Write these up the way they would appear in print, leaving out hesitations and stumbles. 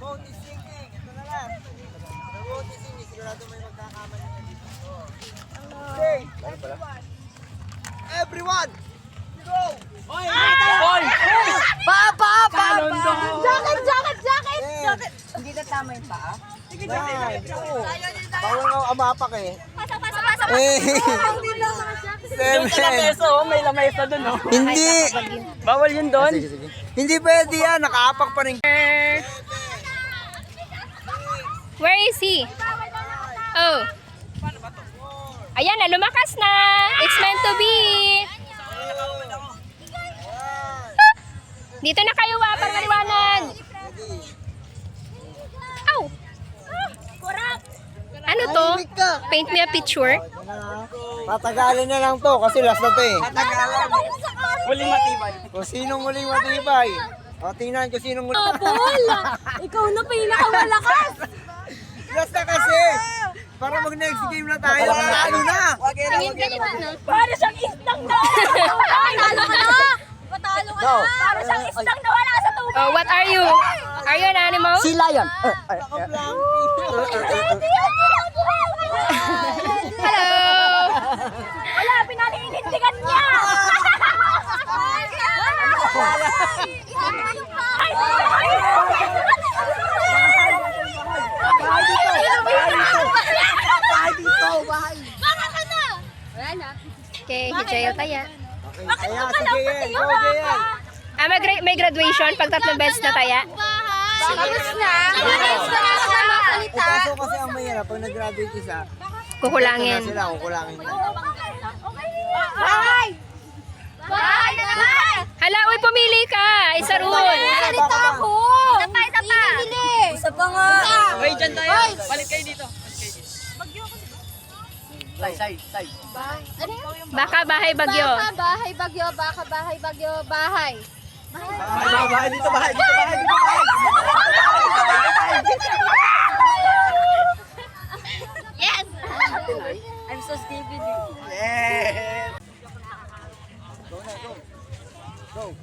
boat is sinking. Ito na lang. The boat is sinking. Sigurado may magkakamali na dito. Okay. Everyone! Go! Oy! Oy! Pa! Jacket! Hindi na tama yung paa. Bawal nga amapak eh. Pasok. Yung kalameso, may lamesa dun, oh. Hindi! Bawal yun doon. Hindi pwede yan. Nakaapak pa rin. Where is he? Oh. Ayan na, lumakas na. It's meant to be. Dito na kayo, para maliwanag. Ow! Ano to? Paint me a picture? Tatagalin na lang to kasi last na to eh. Huling matibay. Kung sinong muling matibay. O, tingnan ko sinong muling. Paul! Ikaw na pinakamalakas! Last na kasi. Para mag next game na tayo. Ano na? Para siyang isdang na! Patalo ka na! Patalo ka na! Para siyang isdang na wala sa tubig! Oh, what are you? Are you an animal? Si Lion. Hello! Wala, pinaninindigan niya! Okay, hijayo taya. Kaya si JN. Go JN. May graduation pag 3 beses na taya. Eh, kaso kasi ang mahirap pag nag-graduate isa. Kukulangin. Ito na sila, kukulangin na. Hala, uy, pumili ka. Isa rule. Salita ako. Isa pa nga. Wait, dyan tayo. Balik kayo dito. Say. Baka bahay bagyo. Bahay bagyo, baka bahay bagyo, bahay. Bahay dito, bahay. Yes! I'm so stupid. Yes! Go na, go. Go.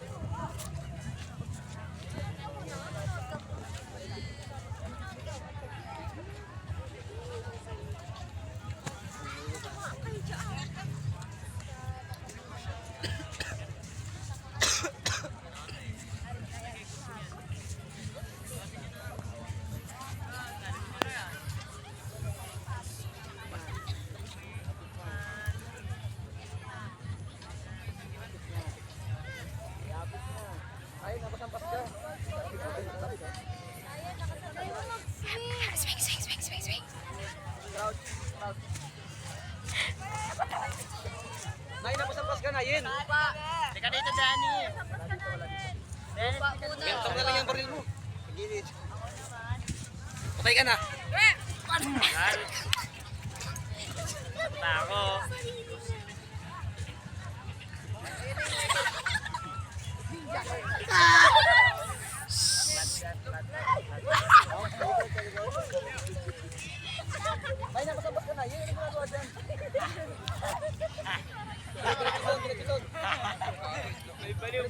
Swing. Nay, napasampas ka na, Yin. Teka dito, Danny. Bentong na lang yung baril mo. Okay ka na. Tako. Ay, nakasabak ka na. Yun yung ginagawa dyan. May baliw.